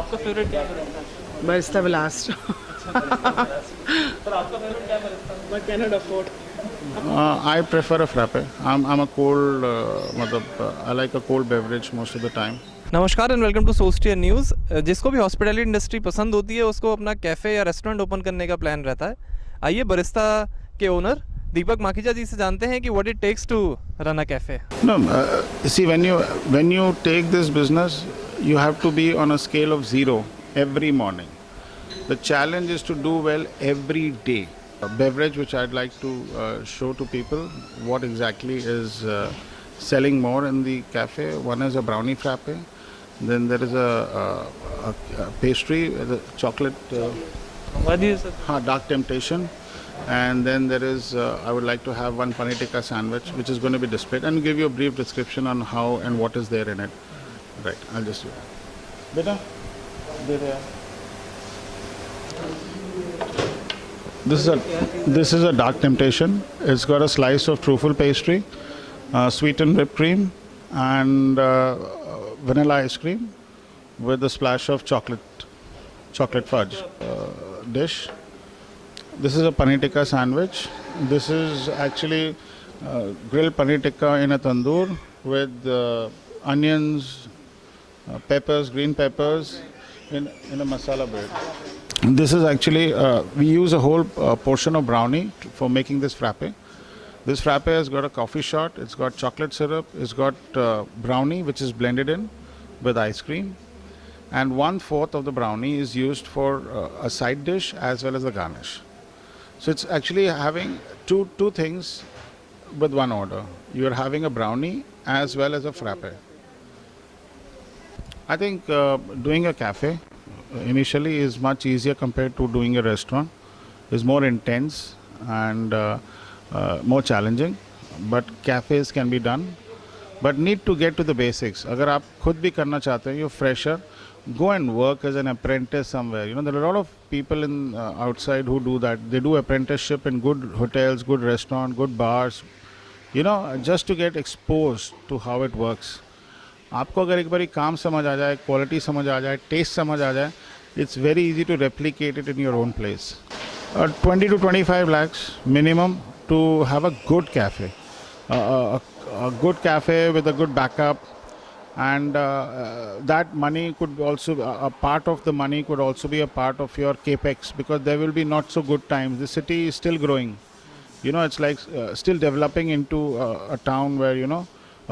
आपका फेवरेट क्या बरिस्ता है? Barista Blast. अच्छा बरिस्ता है। सर आपका फेवरेट क्या बरिस्ता है? But cannot afford. I prefer a frappe. I'm a cold, I like a cold beverage most of the time. नमस्कार एंड वेलकम टू सोस्टियर न्यूज़। जिसको भी हॉस्पिटैलिटी इंडस्ट्री पसंद होती है उसको अपना कैफ़े या रेस्टोरेंट ओपन करने का प्लान रहता है। आइए बरिस्ता के ओनर दीपक माखीजा जी से जानते हैं कि what it takes to run a cafe. No, see, when you take this business, you have to be on a scale of 0 every morning. The challenge is to do well every day. A beverage which I'd like to show to people what exactly is selling more in the cafe. One is a brownie frappe. Then there is a pastry, the chocolate. Dark Temptation, and then there is I would like to have one paneer tikka sandwich which is going to be displayed and give you a brief description on how and what is there in it. Right, I'll just do that. Beta, this is a Dark Temptation. It's got a slice of truffle pastry, sweetened whipped cream, and vanilla ice cream with a splash of chocolate fudge dish. This is a paneer tikka sandwich. This is actually grilled paneer tikka in a tandoor with onions, peppers, green peppers in a masala bread. This is actually, we use a whole portion of brownie for making this frappe. This frappe has got a coffee shot, it's got chocolate syrup, it's got brownie which is blended in with ice cream. And 1/4 of the brownie is used for a side dish as well as the garnish. So it's actually having two things with one order. You are having a brownie as well as a frappe. I think doing a cafe initially is much easier compared to doing a restaurant. It's more intense and more challenging. But cafes can be done. But need to get to the basics. अगर आप खुद भी करना चाहते हैं, you're fresher, go and work as an apprentice somewhere. You know, there are a lot of people in outside who do that. They do apprenticeship in good hotels, good restaurants, good bars. You know, just to get exposed to how it works. आपको अगर एक बारी काम समझ आ जाए, quality समझ आ जाए, test समझ आ जाए, it's very easy to replicate it in your own place. 20 to 25 lakhs minimum to have a good cafe. A good cafe with a good backup, and that money could also, a part of the money could also be a part of your capex, because there will be not so good times. The city is still growing. You know, it's like still developing into a town where, you know,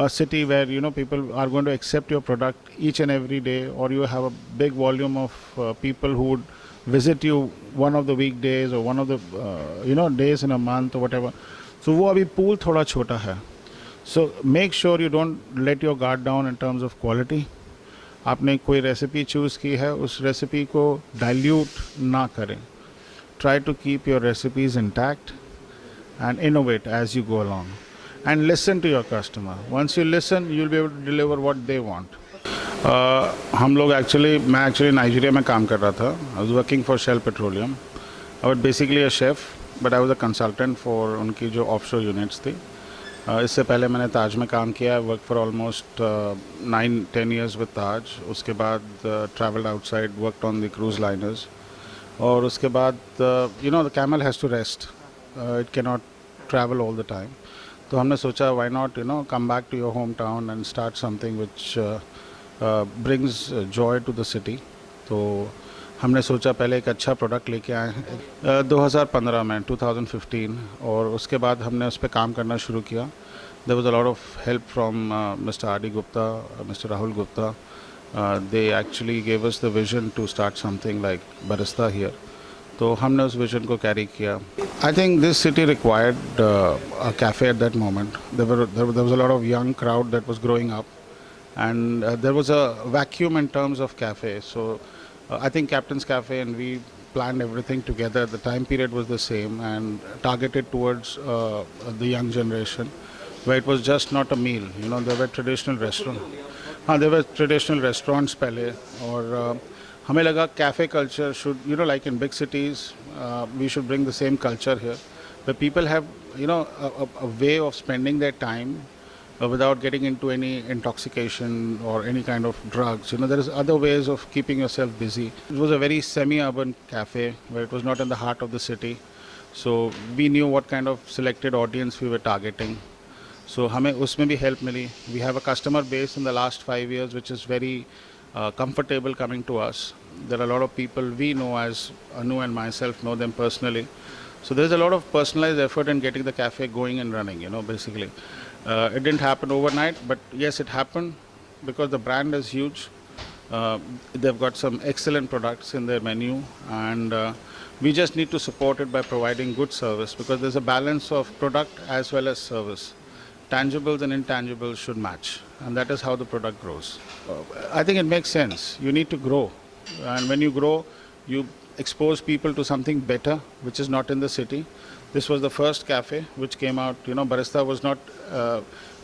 a city where, you know, people are going to accept your product each and every day, or you have a big volume of people who would visit you one of the weekdays or one of the you know, days in a month or whatever. So वो अभी pool थोड़ा छोटा है. So make sure you don't let your guard down in terms of quality. आपने कोई recipe choose की है, उस रेसिपी को डाइल्यूट ना करें. Try to keep your recipes intact and innovate as you go along. And listen to your customer. Once you listen, you'll be able to deliver what they want. हम लोग मैं actually Nigeria में काम कर रहा था. I was working for Shell Petroleum. I was basically a chef, but I was a consultant for उनकी जो offshore units थी. इससे पहले मैंने ताज में काम किया. Work for almost 9-10 years with Taj. उसके बाद travelled outside, worked on the cruise liners. और उसके बाद you know, the camel has to rest, it can not travel all the time. तो हमने सोचा why not, you know, come back to your home town and start something which brings joy to the city. तो हमने सोचा पहले एक अच्छा product लेके आए हैं 2015 में, 2015, और उसके बाद हमने उस पर काम करना शुरू किया. There was a lot of help from mister R D Gupta, mister Rahul Gupta. They actually gave us the vision to start something like Barista here. तो हमने उस विजन को कैरी किया. I think this city required a cafe at that moment. There was a lot of young crowd that was growing up, and there was a vacuum in terms of cafe. So I think Captain's Cafe and we planned everything together. The time period was the same and targeted towards the young generation, where it was just not a meal. You know, there were traditional restaurants. There were traditional restaurants पहले, और हमें लगा cafe culture should, you know, like in big cities, we should bring the same culture here, where people have, you know, a way of spending their time without getting into any intoxication or any kind of drugs. There is other ways of keeping yourself busy. It was a very semi-urban cafe where it was not in the heart of the city. So we knew what kind of selected audience we were targeting. So हमें उसमें भी help milli. We have a customer base in the last 5 years which is very comfortable coming to us. There are a lot of people we know, as Anu and myself know them personally. So there's a lot of personalized effort in getting the cafe going and running, basically. It didn't happen overnight, but yes, it happened because the brand is huge. They've got some excellent products in their menu, and we just need to support it by providing good service, because there's a balance of product as well as service. Tangibles and intangibles should match, and that is how the product grows. I think it makes sense. You need to grow, and when you grow, you expose people to something better, which is not in the city. This was the first cafe which came out. Barista was not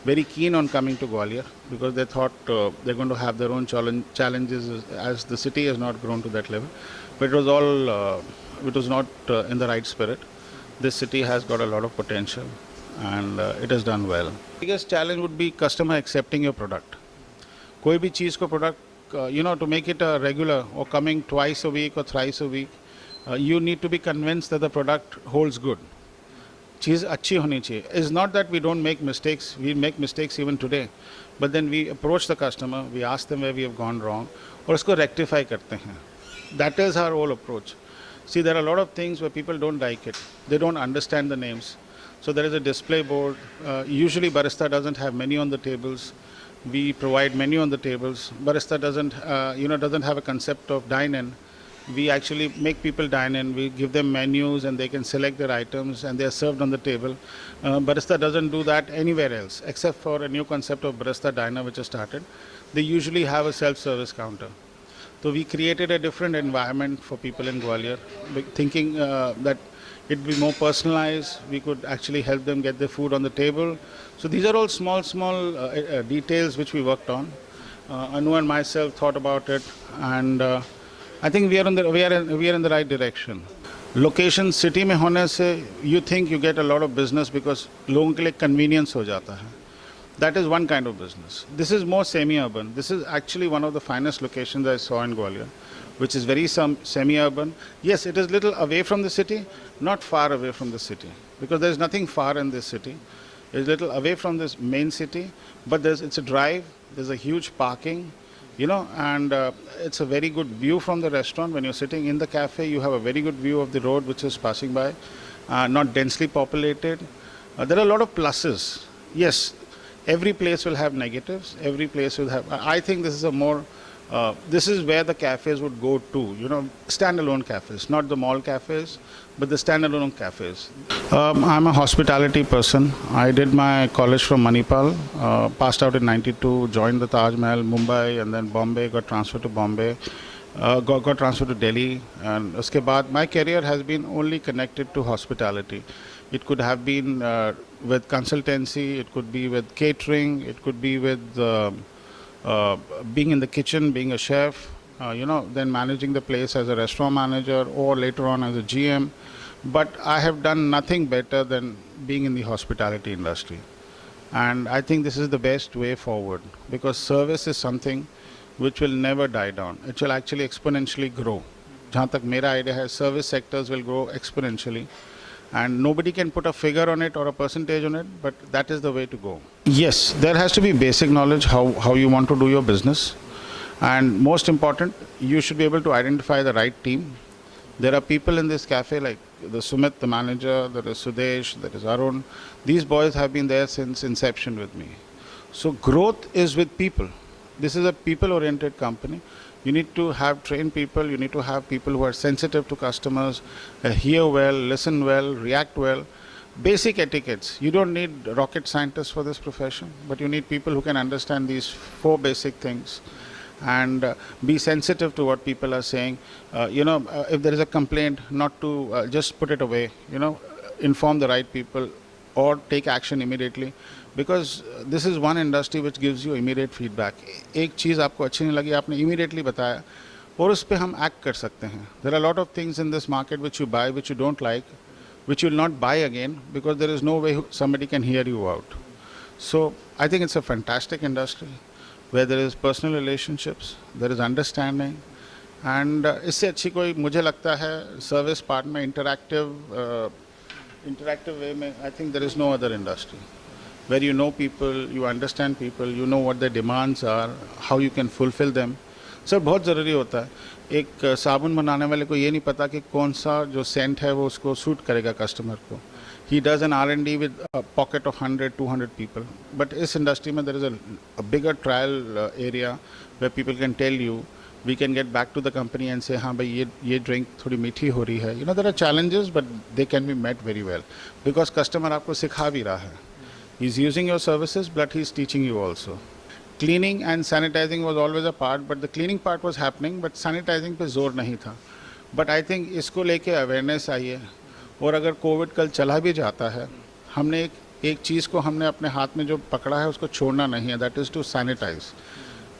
very keen on coming to Gwalior because they thought they're going to have their own challenges, as the city has not grown to that level. But it was all, it was not in the right spirit. This city has got a lot of potential, and it has done well. Biggest challenge would be customer accepting your product. कोई भी चीज़ को product, to make it a regular or coming twice a week or thrice a week, you need to be convinced that the product holds good. चीज़ अच्छी होनी चाहिए. It's not that we don't make mistakes. We make mistakes even today. But then we approach the customer, we ask them where we have gone wrong, और उसको rectify करते हैं. That is our whole approach. See, there are a lot of things where people don't like it. They don't understand the names. So there is a display board. Usually Barista doesn't have menu on the tables. We provide menu on the tables. Barista doesn't have a concept of dine-in. We actually make people dine in. We give them menus and they can select their items and they are served on the table. Barista doesn't do that anywhere else except for a new concept of Barista Diner which has started. They usually have a self-service counter. So we created a different environment for people in Gwalior, thinking that it would be more personalized. We could actually help them get their food on the table. So these are all small details which we worked on. Anu and myself thought about it, and I think we are in the right direction. Location city में होने से you think you get a lot of business because लोगों के लिए convenience हो जाता है. That is one kind of business. This is more semi-urban. This is actually one of the finest locations I saw in Gwalior, which is very semi-urban. Yes, it is little away from the city, not far away from the city, because there is nothing far in this city. It's little away from this main city, but it's a drive. There's a huge parking, and it's a very good view from the restaurant. When you're sitting in the cafe, you have a very good view of the road which is passing by, not densely populated. There are a lot of pluses. Yes, every place will have negatives. Every place will have. I think this is this is where the cafes would go to. Standalone cafes, not the mall cafes, but the standalone cafes. I'm a hospitality person. I did my college from Manipal, passed out in '92, joined the Taj Mahal, Mumbai, and then Bombay. Got transferred to Bombay. Got transferred to Delhi, and uske baad my career has been only connected to hospitality. It could have been with consultancy, it could be with catering, it could be with being in the kitchen, being a chef, then managing the place as a restaurant manager or later on as a GM. But I have done nothing better than being in the hospitality industry. And I think this is the best way forward, because service is something which will never die down. It will actually exponentially grow. Jahan tak mera idea hai, service sectors will grow exponentially. And nobody can put a figure on it or a percentage on it, but that is the way to go. Yes, there has to be basic knowledge how you want to do your business. And most important, you should be able to identify the right team. There are people in this cafe like the Sumit, the manager, there is Sudesh, there is Arun. These boys have been there since inception with me. So growth is with people. This is a people-oriented company. You need to have trained people, you need to have people who are sensitive to customers, hear well, listen well, react well. Basic etiquettes. You don't need rocket scientists for this profession, but you need people who can understand these 4 basic things and be sensitive to what people are saying. If there is a complaint, not to just put it away, inform the right people or take action immediately. Because this is one industry which gives you immediate feedback. एक चीज़ आपको अच्छी नहीं लगी, आपने immediately बताया, और उस पे हम act कर सकते हैं. There are a lot of things in this market which you buy, which you don't like, which you will not buy again because there is no way somebody can hear you out. So I think it's a fantastic industry where there is personal relationships, there is understanding, and इससे अच्छी कोई मुझे लगता है service part में interactive way में I think there is no other industry where you know people, you understand people, you know what their demands are, how you can fulfill them. Sir बहुत ज़रूरी होता है. एक साबुन बनाने वाले को ये नहीं पता कि कौन सा जो सेंट है वो उसको सूट करेगा कस्टमर को. He does an R&D with a pocket of 100, 200 people. But इस industry में there is a bigger trial area where people can tell you, we can get back to the company and say, हाँ भाई ये drink थोड़ी मीठी हो रही है. You know, there are challenges, but they can be met very well. Because customer आपको सिखा भी रहा है. He's using your services, but he's teaching you also. Cleaning and sanitizing was always a part, but the cleaning part was happening, but sanitizing पे जोर नहीं था. But I think इसको लेके awareness आई है. और अगर कोविड कल चला भी जाता है, हमने एक चीज़ को हमने अपने हाथ में जो पकड़ा है उसको छोड़ना नहीं है. That is to sanitize.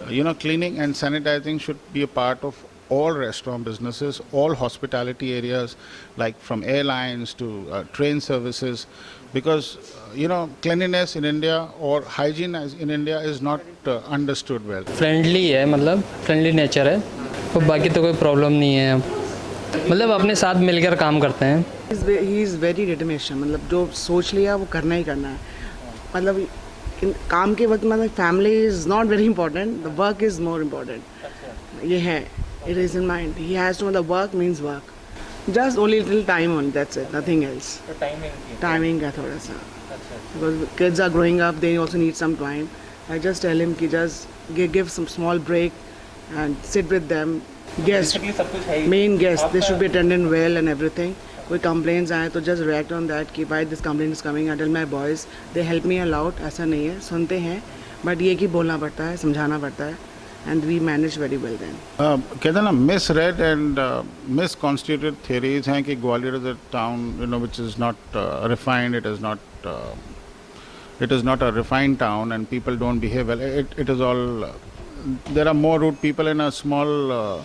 You know, cleaning and sanitizing should be a part of all restaurant businesses, all hospitality areas, like from airlines to train services, because you know, cleanliness in India or hygiene in India is not understood well. Friendly है, मतलब friendly nature है, और बाकी तो कोई problem नहीं है. मतलब अपने साथ मिलकर काम करते हैं. He is very determination. मतलब जो सोच लिया वो करना ही करना है. मतलब काम के वक्त मतलब family is not very important, the work is more important. ये है, it is in mind. He has to, मतलब work means work. Just only little time on, that's it, nothing else. Timing का थोड़ा सा, because kids are growing up, they also need some time. I just tell him कि just give some small break and sit with them. Guest, main guest, they should be attended well and everything. कोई complaints आए तो just react on that कि why this complaint is coming. I tell my boys, they help me a lot. ऐसा नहीं है, सुनते हैं, but ये कि बोलना पड़ता है, समझाना पड़ता है, and we manage very well then. कहते हैं ना, misread and misconstituted theories हैं कि Gwalior is a town, you know, which is not refined. It is not a refined town, and people don't behave well. It is all. There are more rude people in a small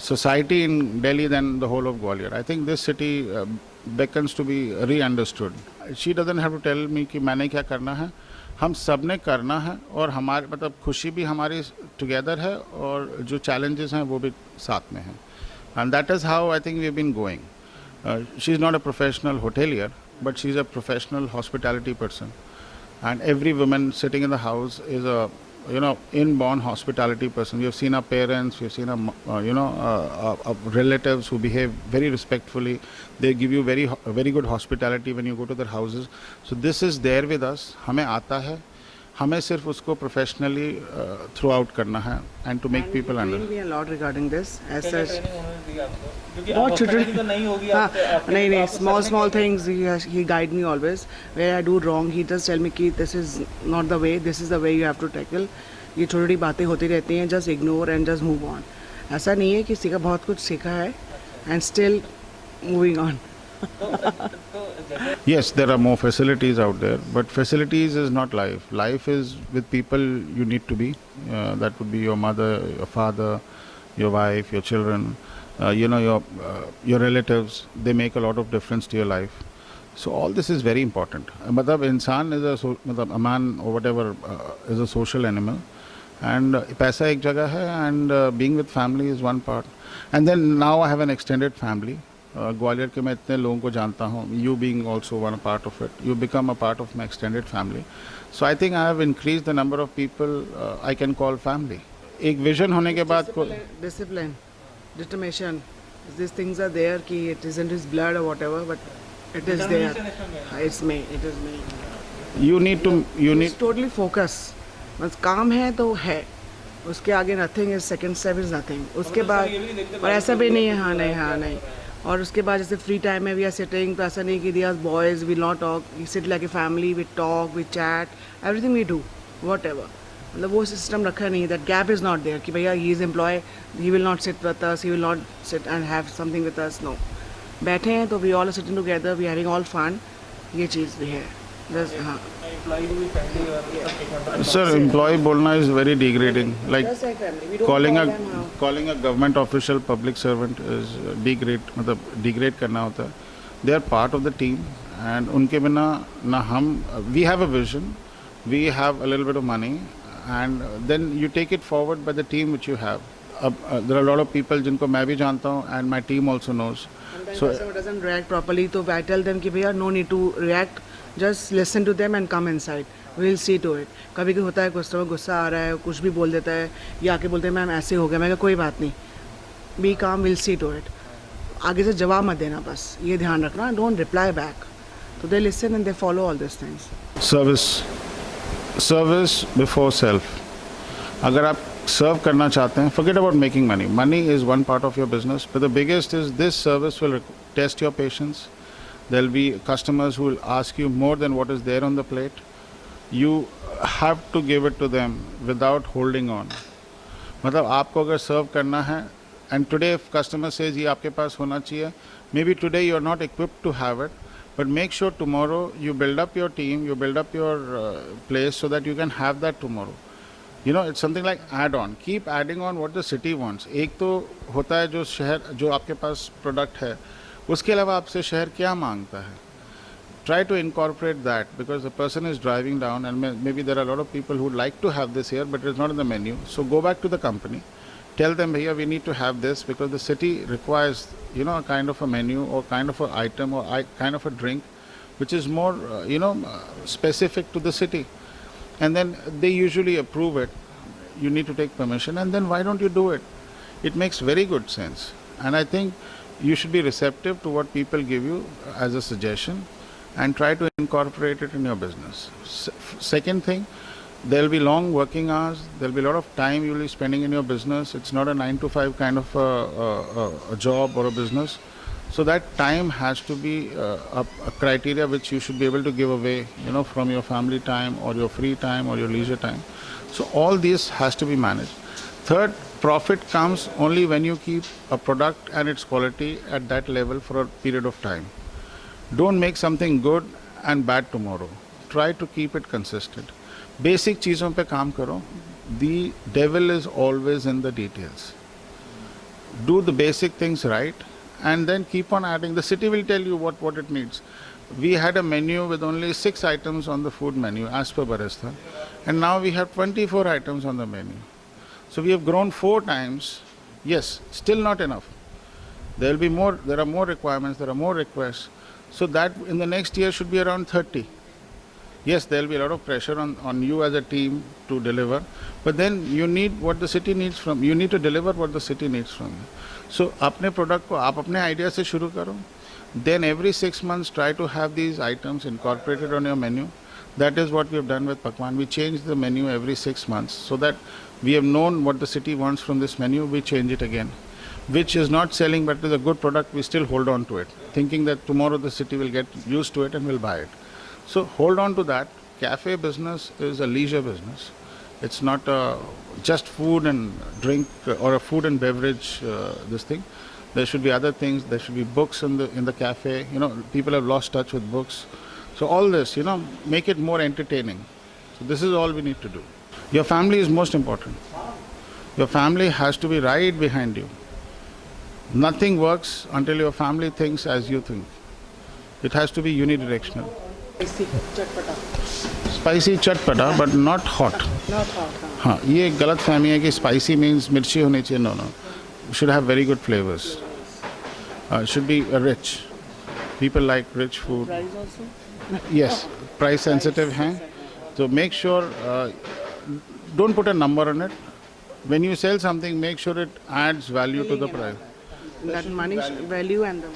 society in Delhi than the whole of Gwalior. I think this city beckons to be re-understood. She doesn't have to tell me कि मैंने क्या करना है. हम सब ने करना है, और हमारे मतलब खुशी भी हमारी together है, और जो challenges हैं वो भी साथ में हैं. And that is how I think we've been going. She's not a professional hotelier, but she's a professional hospitality person. And every woman sitting in the house is a, you know, inborn hospitality person. We have seen our parents, we have seen our relatives who behave very respectfully. They give you very good hospitality when you go to their houses. So this is there with us. हमें आता है, हमें सिर्फ उसको professionally throughout करना है, and to make people understand. We a lot regarding this. As such, बहुत छोटे तो नहीं होगी. नहीं, small things he guide me always. Where I do wrong, he just tell me कि this is not the way, this is the way you have to tackle. ये छोटी छोटी बातें होती रहती हैं, just ignore and just move on. ऐसा नहीं है कि सीखा, बहुत कुछ सीखा है, and still moving on. Yes, there are more facilities out there, but facilities is not life. Life is with people you need to be. That would be your mother, your father, your wife, your children, you know, your relatives. They make a lot of difference to your life. So all this is very important. मतलब इंसान is a man or whatever is a social animal, and पैसा एक जगह है, and being with family is one part. And then now I have an extended family. Gwalior के मैं इतने लोगों को जानता हूँ. You being also one part of it, you become a part of my extended family. So I think I have increased the number of people I can call family. एक vision होने के बाद Discipline, determination, these things are there कि it isn't his blood or whatever, but it is there. It's me. It is me. You need It's totally focus. बस काम है तो है, उसके आगे nothing is, second step is nothing. उसके बाद और ऐसा भी नहीं है, हाँ नहीं. और उसके बाद जैसे फ्री टाइम में वी आर सिटिंग, तो ऐसा नहीं कि this boys will not talk, we sit like a family, we talk, we chat, everything we do, whatever. मतलब वो सिस्टम रखा नहीं, that gap is not there कि भैया he is employ, he will not sit with us, he will not sit and have something with us. No, बैठे हैं तो we all are sitting together, we having all fun. ये चीज़ भी है. हाँ, Sir, employee बोलना is very degrading. Like calling a government official public servant is मतलब degrade करना होता है. They are part of the team, and उनके बिना ना हम, we have a vision, we have a little bit of money, and then you take it forward by the team which you have. There are a lot of people जिनको मैं भी जानता हूँ, and my team also knows. Sometimes So customer doesn't react properly, so I tell them कि भैया no need to react, just listen to them and come inside. We'll see to it. कभी कभी होता है कस्टमर गुस्सा आ रहा है, कुछ भी बोल देता है, या आके बोलते हैं मैम ऐसे हो गया, मैं कहा कोई बात नहीं, be calm, we'll see to it. आगे से जवाब मत देना, बस ये ध्यान रखना, don't reply back. So they listen and they follow all these things. Service before self. अगर आप सर्व करना चाहते हैं, forget about making money. Money is one part of your business, but the biggest is this service will test your patience. There'll be customers who will ask you more than what is there on the plate. You have to give it to them without holding on. मतलब आपको अगर सर्व करना है, and today if customer says ये आपके पास होना चाहिए, maybe today you're not equipped to have it, but make sure tomorrow you build up your team, you build up your place so that you can have that tomorrow. You know, it's something like add-on. Keep adding on what the city wants. एक तो होता है जो शहर, जो आपके पास product है, उसके अलावा आपसे शहर क्या मांगता है. Try to incorporate that, because the person is driving down and maybe there are a lot of people who would like to have this here, but it's not in the menu. So go back to the company, tell them, "Bhaiya, we need to have this because the city requires, you know, a kind of a menu or kind of an item or kind of a drink, which is more, specific to the city." And then they usually approve it. You need to take permission, and then why don't you do it? It makes very good sense, and I think you should be receptive to what people give you as a suggestion and try to incorporate it in your business. Second thing, there will be long working hours. There will be a lot of time you will be spending in your business. It's not a 9 to 5 kind of a job or a business. So that time has to be a criteria which you should be able to give away, you know, from your family time or your free time or your leisure time. So all this has to be managed. Third, profit comes only when you keep a product and its quality at that level for a period of time. Don't make something good and bad tomorrow. Try to keep it consistent. Basic चीज़ों पे काम करो. The devil is always in the details. Do the basic things right, and then keep on adding. The city will tell you what it needs. We had a menu with only 6 items on the food menu as per Barista, and now we have 24 items on the menu. So we have grown 4 times. Yes, still not enough. There will be more. There are more requirements. There are more requests. So that in the next year should be around 30. Yes, there will be a lot of pressure on you as a team to deliver, but then you need what the city needs from you. Need to deliver what the city needs from you. So अपने product को आप अपने idea से शुरू करो. Then every 6 months try to have these items incorporated on your menu. That is what we have done with Pakwan. We change the menu every 6 months so that we have known what the city wants from this menu. We change it again. Which is not selling but is a good product, we still hold on to it, thinking that tomorrow the city will get used to it and will buy it. So hold on to that. Cafe business is a leisure business. It's not just food and drink or a food and beverage this thing. There should be other things. There should be books in the cafe. You know, people have lost touch with books. So all this, you know, make it more entertaining. So this is all we need to do. Your family is most important. Your family has to be right behind you. Nothing works until your family thinks as you think. It has to be unidirectional. Spicy chatpata, but not hot. Not hot. हाँ, ये एक गलत फहमी है कि spicy means मिर्ची होनी चाहिए. No. It should have very good flavors. It should be rich. People like rich food. Price also? Yes, price sensitive हैं. So make sure, don't put a number on it. When you sell something, make sure it adds value to the price. That money value and the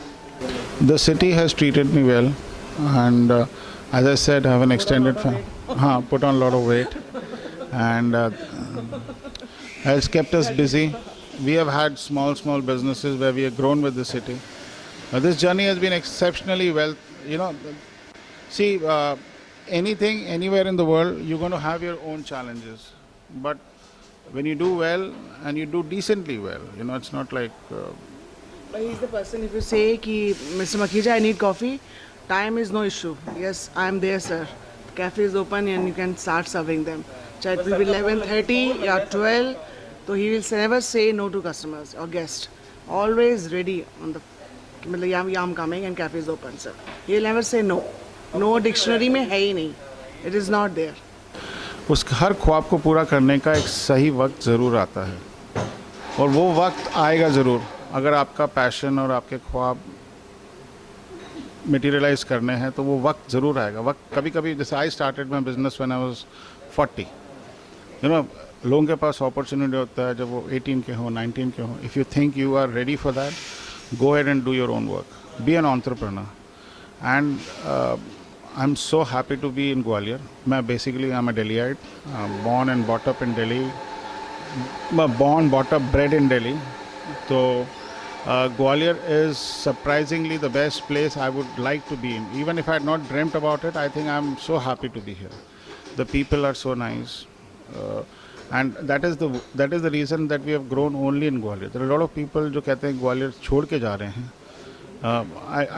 The city has treated me well, and as I said, I have an extended put on a lot of weight, and has kept us busy. We have had small businesses where we have grown with the city. This journey has been exceptionally well. You know, see, anything, anywhere in the world, you're going to have your own challenges. But when you do well and you do decently well, you know, it's not like. But he's the person, if you say ki, Mr. Makhija, I need coffee, time is no issue. Yes, I am there, sir. Cafe is open and you can start serving them. Chahe it will be 11:30 or 12, so he will never say no to customers or guests. Always ready on the, yeah, I'm coming and cafe is open, sir. He will never say no. No dictionary में है ही नहीं. It is not there. उस हर ख्वाब को पूरा करने का एक सही वक्त ज़रूर आता है, और वो वक्त आएगा ज़रूर अगर आपका पैशन और आपके ख्वाब मटेरियलाइज करने हैं, तो वो वक्त ज़रूर आएगा। वक्त कभी कभी, जैसे I started my business when I was 40, you know, लोगों के पास अपॉर्चुनिटी होता है जब वो 18 के हो, 19 के हो। If you think you are ready for that, go ahead and do your own work. Be an entrepreneur. And I'm so happy to be in Gwalior. I'm a Delhiite, born and brought up in Delhi. Born, brought up, bred in Delhi. So Gwalior is surprisingly the best place I would like to be in. Even if I had not dreamt about it, I think I'm so happy to be here. The people are so nice. And that is the reason that we have grown only in Gwalior. There are a lot of people जो कहते हैं ग्वालियर छोड़ के जा रहे हैं.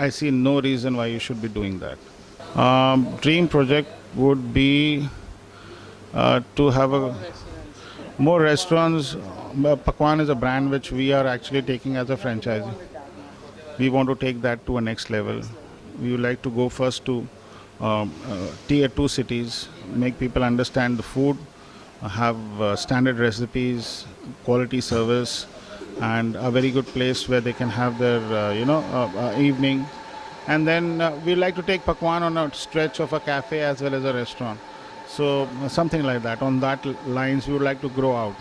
I see no reason why you should be doing that. Dream project would be to have more restaurants. Pakwan is a brand which we are actually taking as a franchise. We want to take that to a next level. We would like to go first to tier 2 cities, make people understand the food, have standard recipes, quality service, and a very good place where they can have their evening. And then we like to take Pakwan on a stretch of a cafe as well as a restaurant. So something like that. On that lines, we would like to grow out.